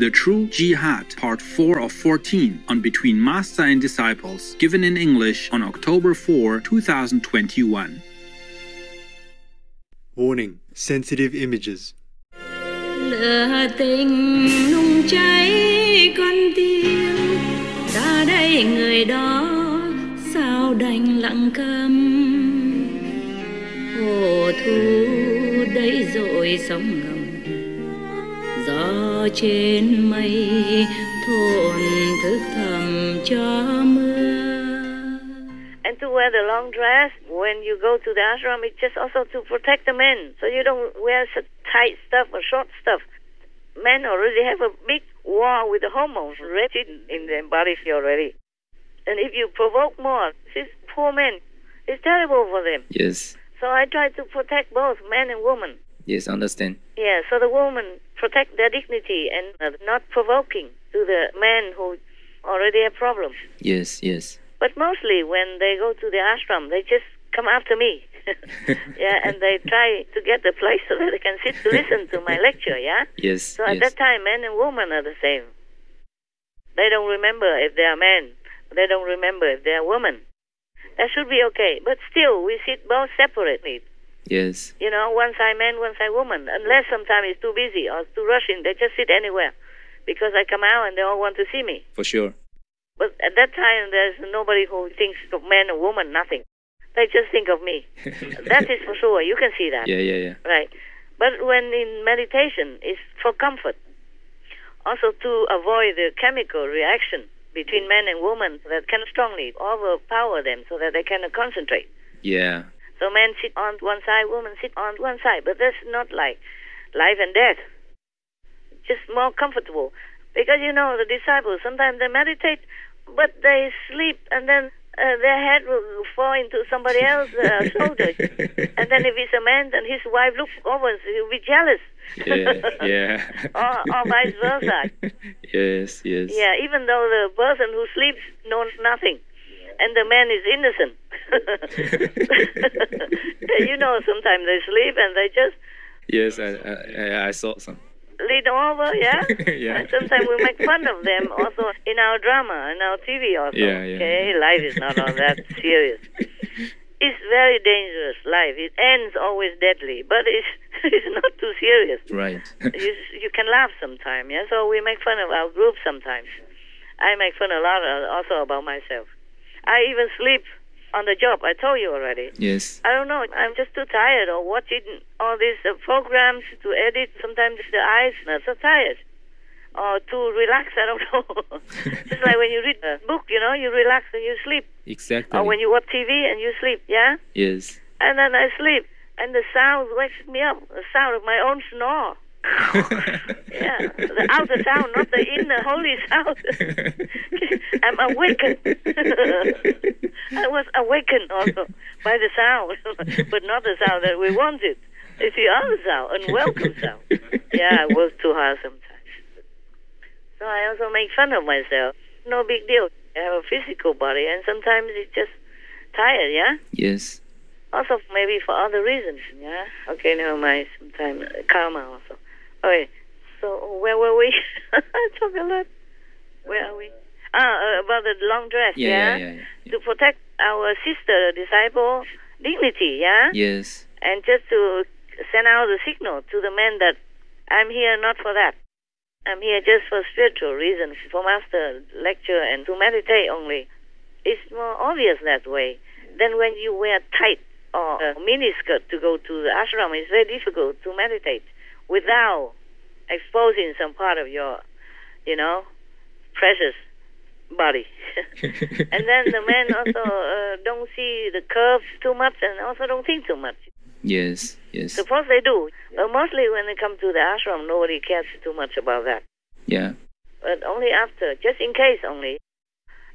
The True Jihad, Part 4 of 14, on Between Master and Disciples, given in English on October 4, 2021. Warning: sensitive images. Lửa tình nung cháy con tim, ta đây người đó sao đành lặng câm. Hồ thu đầy dội sóng ngầm, gió trên mây thổn thức thầm cho mưa. And to wear the long dress when you go to the ashram, it's just also to protect the men. So you don't wear such tight stuff or short stuff. Men already have a big war with the hormones ready in their body already. And if you provoke more, these poor men, it's terrible for them. Yes. So I try to protect both men and women. Yes, understand. Yeah, so the women protect their dignity and not provoking to the men who already have problems. Yes, yes. But mostly when they go to the ashram, they just come after me. Yeah, and they try to get the place so that they can sit to listen to my lecture, yeah? Yes, So at that time, men and women are the same. They don't remember if they are men. They don't remember if they are women. That should be okay. But still, we sit both separately. Yes. You know, one side man, one side woman. Unless sometimes it's too busy or too rushing, they just sit anywhere. Because I come out and they all want to see me. For sure. But at that time, there's nobody who thinks of man or woman, nothing. They just think of me. That is for sure. You can see that. Yeah. Right. But when in meditation, it's for comfort. Also to avoid the chemical reaction between man and woman that can strongly overpower them so that they cannot concentrate. Yeah. So men sit on one side, women sit on one side. But that's not like life and death. Just more comfortable. Because, you know, the disciples, sometimes they meditate, but they sleep, and then their head will fall into somebody else's shoulder. And then if it's a man, then his wife looks over and he'll be jealous. Yeah. or vice versa. Yes. Yeah, even though the person who sleeps knows nothing, and the man is innocent. You know, sometimes they sleep and they just... Yes, I saw some. Lead over, yeah? Yeah. And sometimes we make fun of them also in our drama, in our TV also. Yeah. Okay, life is not all that serious. It's very dangerous, life. It ends always deadly, but it's not too serious. Right. You can laugh sometimes, yeah? So we make fun of our group sometimes. I make fun a lot also about myself. I even sleep on the job, I told you already. Yes. I don't know, I'm just too tired of watching all these programs to edit. Sometimes the eyes are so tired. Or to relax, I don't know. Just like when you read a book, you know, you relax and you sleep. Exactly. Or when you watch TV and you sleep, yeah? Yes. And then I sleep, and the sound wakes me up, the sound of my own snore. Yeah, the outer sound, not the inner holy sound. I'm awakened. I was awakened also by the sound, but not the sound that we wanted. It's the other sound, unwelcome sound. Yeah, I work too hard sometimes. So I also make fun of myself. No big deal. I have a physical body, and sometimes it's just tired, yeah? Yes. Also, maybe for other reasons, yeah? Okay, never mind. Sometimes karma also. Okay, so where were we? I talk a lot. Where are we? About the long dress, yeah? To protect our sister, disciple, dignity, yeah? Yes. And just to send out the signal to the men that I'm here not for that. I'm here just for spiritual reasons, for master lecture and to meditate only. It's more obvious that way. Then when you wear tight or a miniskirt to go to the ashram, it's very difficult to meditate without exposing some part of your, you know, precious body. And then the men also don't see the curves too much and also don't think too much. Yes. Suppose they do. But mostly when they come to the ashram, nobody cares too much about that. Yeah. But only after, just in case only.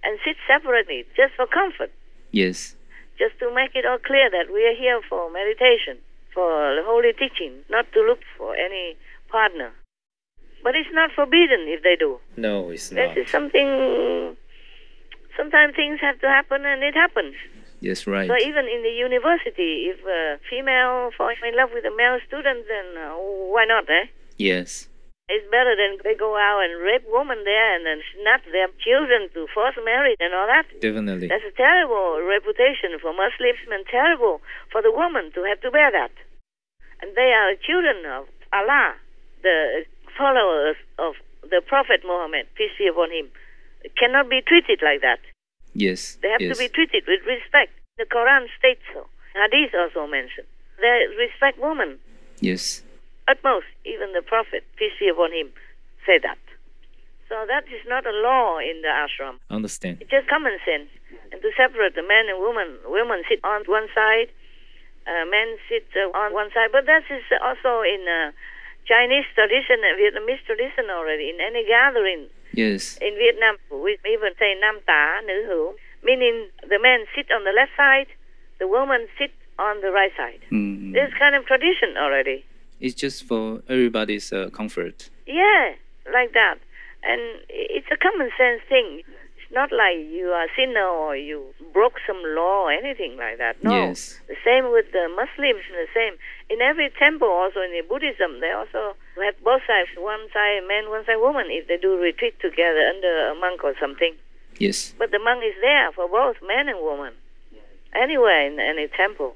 And sit separately, just for comfort. Yes. Just to make it all clear that we are here for meditation, for the holy teaching, not to look for any partner. But it's not forbidden if they do. No, it's not. This is something, sometimes things have to happen and it happens. Yes, right. So even in the university, if a female falls in love with a male student, then why not, eh? Yes. It's better than they go out and rape women there and then snatch their children to force marriage and all that. Definitely. That's a terrible reputation for Muslims and terrible for the woman to have to bear that. And they are children of Allah, the followers of the Prophet Muhammad, peace be upon him. They cannot be treated like that. Yes. They have to be treated with respect. The Quran states so. Hadith also mentioned. They respect women. Yes. Utmost, even the Prophet, peace be upon him, said that. So that is not a law in the ashram. Understand. It's just common sense. And to separate the man and women sit on one side, men sit on one side. But that is also in Chinese tradition and Vietnamese tradition already. In any gathering Yes. in Vietnam, we even say nam tá, nữ hữu, meaning the men sit on the left side, the women sit on the right side. This kind of tradition already. It's just for everybody's comfort. Yeah, like that. And it's a common sense thing. It's not like you are a sinner or you broke some law or anything like that. No. Yes. The same with the Muslims, the same. In every temple, also in the Buddhism, they also have both sides, one side man, one side woman, if they do retreat together under a monk or something. Yes. But the monk is there for both man and woman, anywhere in any temple.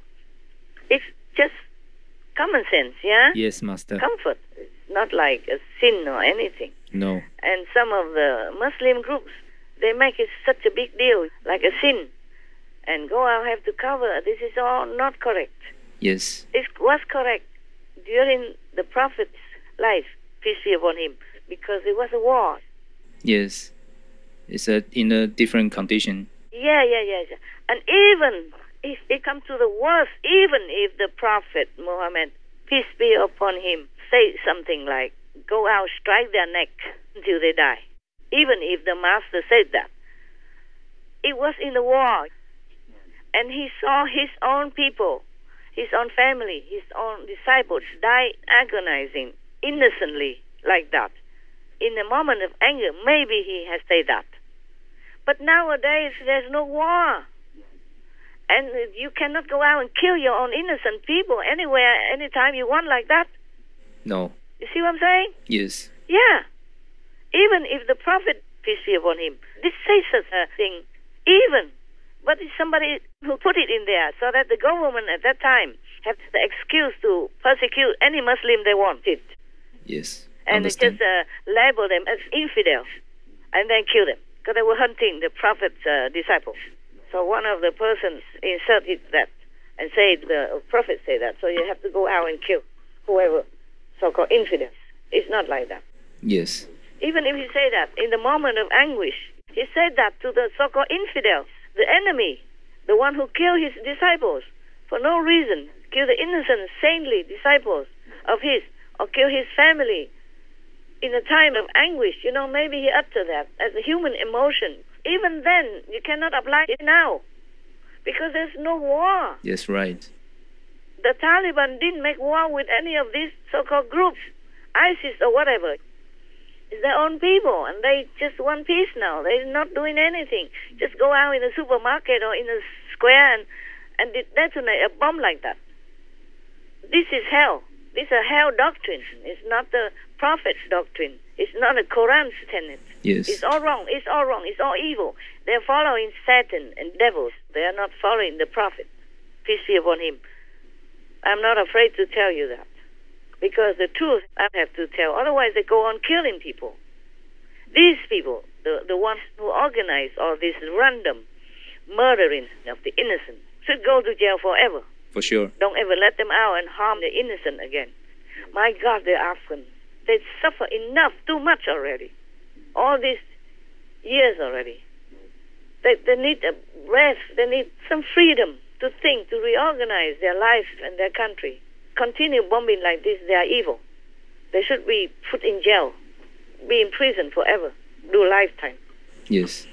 It's just common sense, yeah? Yes, Master. Comfort. It's not like a sin or anything. No. And some of the Muslim groups, they make it such a big deal, like a sin. And go out, have to cover. This is all not correct. Yes. It was correct during the Prophet's life, peace be upon him, because it was a war. Yes. It's in a different condition. Yeah. And even if it comes to the worst, even if the Prophet Muhammad, peace be upon him, say something like, go out, strike their neck until they die. Even if the Master said that. It was in the war. And he saw his own people, his own family, his own disciples die agonizing innocently like that. In a moment of anger, maybe he has said that. But nowadays, there's no war. And you cannot go out and kill your own innocent people anywhere, anytime you want like that. No. You see what I'm saying? Yes. Yeah. Even if the Prophet, peace be upon him, did say such a thing, even. But it's somebody who put it in there so that the government at that time have the excuse to persecute any Muslim they wanted. Yes. And they just label them as infidels and then kill them because they were hunting the Prophet's disciples. So one of the persons inserted that and said, the Prophet said that, so you have to go out and kill whoever, so-called infidels. It's not like that. Yes. Even if he said that, in the moment of anguish, he said that to the so-called infidels, the enemy, the one who killed his disciples for no reason, killed the innocent, saintly disciples of his, or killed his family in a time of anguish. You know, maybe he uttered that as a human emotion. Even then, you cannot apply it now because there's no war. Yes, right. The Taliban didn't make war with any of these so-called groups, ISIS or whatever. It's their own people, and they just want peace now. They're not doing anything. Just go out in a supermarket or in a square and detonate a bomb like that. This is hell. This is a hell doctrine. It's not the Prophet's doctrine. It's not a Quran's tenet. Yes. It's all wrong. It's all wrong. It's all evil. They're following Satan and devils. They are not following the Prophet. Peace be upon him. I'm not afraid to tell you that. Because the truth I have to tell. Otherwise they go on killing people. These people, the ones who organize all this random murdering of the innocent, should go to jail forever. For sure. Don't ever let them out and harm the innocent again. My God, they're Afghan. They suffer enough, too much already. All these years already. They need a rest. They need some freedom to think, to reorganize their lives and their country. Continue bombing like this, they are evil. They should be put in jail, be in prison forever, do a lifetime. Yes.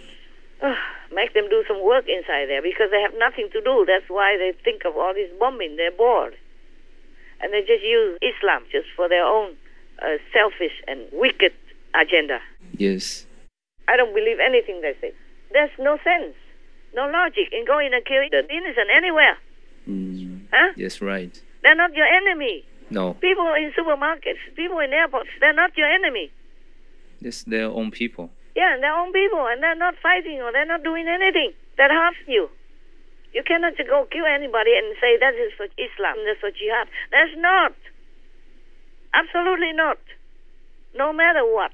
Make them do some work inside there because they have nothing to do. That's why they think of all this bombing. They're bored. And they just use Islam just for their own selfish and wicked agenda. Yes. I don't believe anything they say. There's no sense, no logic in going and killing the innocent anywhere. Huh? Yes, right. They're not your enemy. No. People in supermarkets, people in airports, they're not your enemy. It's their own people. Yeah, their own people, and they're not fighting or they're not doing anything that harms you. You cannot just go kill anybody and say that is for Islam, that's for jihad. That's not. Absolutely not. No matter what.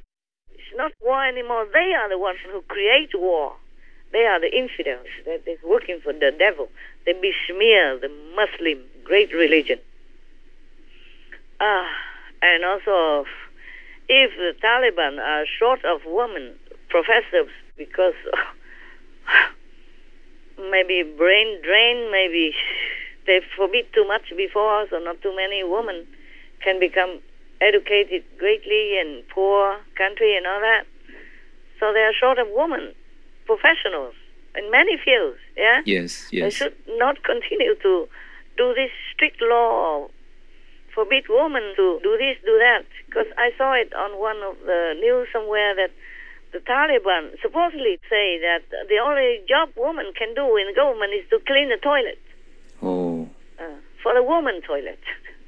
It's not war anymore. They are the ones who create war. They are the infidels. They're working for the devil. They besmear the Muslim great religion. And also, if the Taliban are short of women professors because maybe brain drain, maybe they forbid too much before, so not too many women can become educated greatly in poor country and all that. So they are short of women professionals in many fields. Yeah. Yes. They should not continue to do this strict law, forbid women to do this, do that. Because I saw it on one of the news somewhere that the Taliban supposedly say that the only job woman can do in the government is to clean the toilet. Oh. For the woman toilet.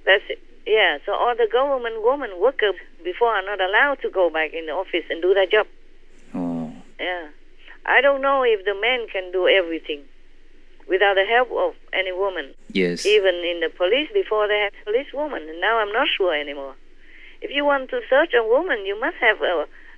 That's it. Yeah, so all the government women workers before are not allowed to go back in the office and do their job. Oh. Yeah. I don't know if the men can do everything without the help of any woman. Yes. Even in the police, before they had police woman, and now I'm not sure anymore. If you want to search a woman, you must have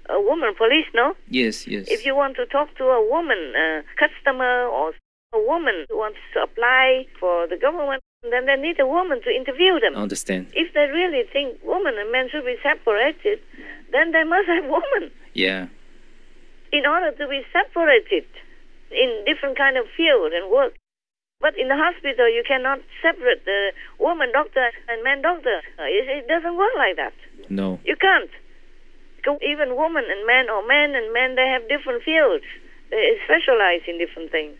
a woman police, no? Yes. If you want to talk to a woman customer or a woman who wants to apply for the government, then they need a woman to interview them. I understand. If they really think women and men should be separated, then they must have women. Yeah. In order to be separated in different kind of field and work. But in the hospital, you cannot separate the woman doctor and man doctor. It doesn't work like that. No. You can't. Even woman and man, or man and man, they have different fields. They specialize in different things.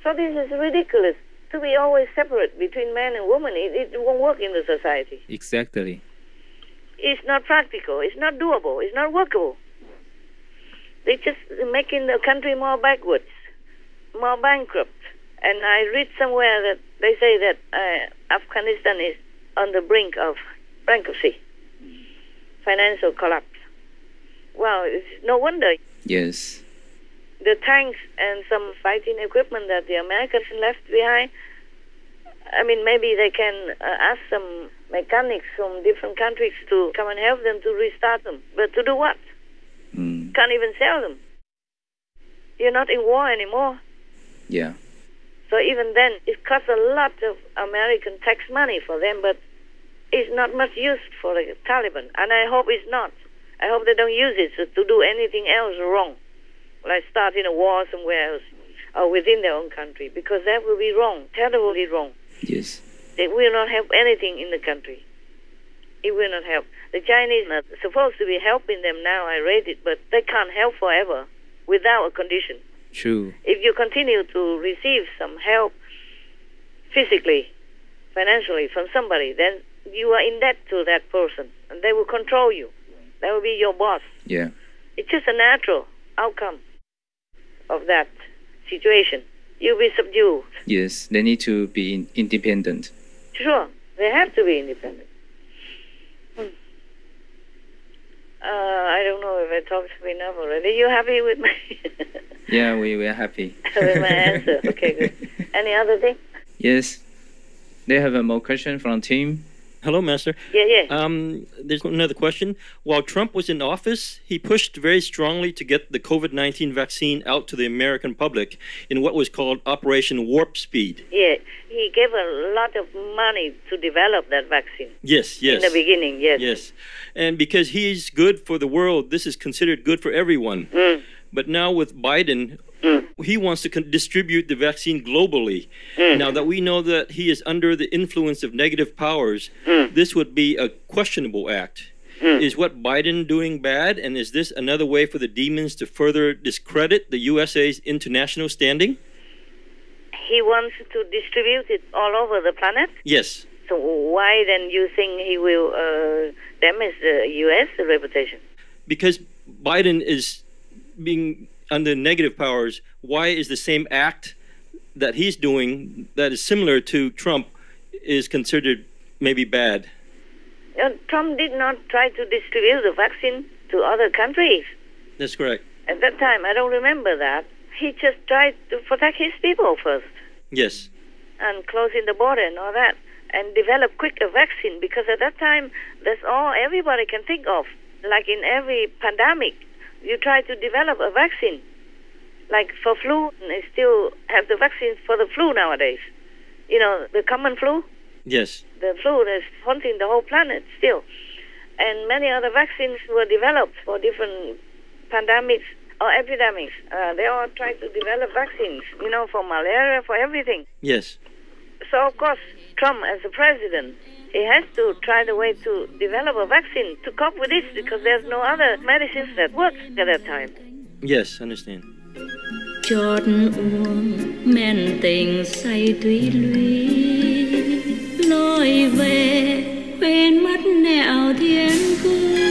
So this is ridiculous. To be always separate between man and woman, it won't work in the society. Exactly. It's not practical. It's not doable. It's not workable. They're just making the country more backwards, more bankrupt. And I read somewhere that they say that Afghanistan is on the brink of bankruptcy, financial collapse. Well, it's no wonder. Yes. The tanks and some fighting equipment that the Americans left behind, I mean, maybe they can ask some mechanics from different countries to come and help them to restart them. But to do what? Can't even sell them. You're not in war anymore. Yeah. So even then, it costs a lot of American tax money for them, but it's not much use for the Taliban. And I hope it's not. I hope they don't use it to do anything else wrong, like starting a war somewhere else or within their own country, because that will be wrong, terribly wrong. Yes. It will not help anything in the country. It will not help. The Chinese are supposed to be helping them now, I read it, but they can't help forever without a condition. True. If you continue to receive some help physically, financially from somebody, then you are in debt to that person, and they will control you. That will be your boss. Yeah. It's just a natural outcome of that situation. You'll be subdued. Yes, they need to be independent. Sure, they have to be independent. I don't know if I talked enough already. You happy with me? Yeah, we are happy. With my answer. Okay, good. Any other thing? Yes. They have a more question from team. Hello, Master. Yeah. There's another question. While Trump was in office, he pushed very strongly to get the COVID-19 vaccine out to the American public in what was called Operation Warp Speed. Yeah, he gave a lot of money to develop that vaccine. Yes. In the beginning, yes. Yes. And because he's good for the world, this is considered good for everyone. But now with Biden, he wants to distribute the vaccine globally. Now that we know that he is under the influence of negative powers, this would be a questionable act. Is what Biden doing bad, and is this another way for the demons to further discredit the USA's international standing? He wants to distribute it all over the planet? Yes. So why then you think he will damage the U.S. reputation? Because Biden is being under negative powers. Why is the same act that he's doing that is similar to Trump is considered maybe bad? Trump did not try to distribute the vaccine to other countries. That's correct. At that time, I don't remember that. He just tried to protect his people first. Yes. And closing the border and all that. And develop quick a vaccine, because at that time, that's all everybody can think of. Like in every pandemic, you try to develop a vaccine. Like for flu, they still have the vaccines for the flu nowadays. You know, the common flu? Yes. The flu is haunting the whole planet still. And many other vaccines were developed for different pandemics or epidemics. They all try to develop vaccines, you know, for malaria, for everything. Yes. So, of course, Trump, as the president, he has to try the way to develop a vaccine to cope with this, because there's no other medicines that work at that time. Yes, understand. Chót uống men tình say thủy lũy, lối về quên mất nẻo thiên cương.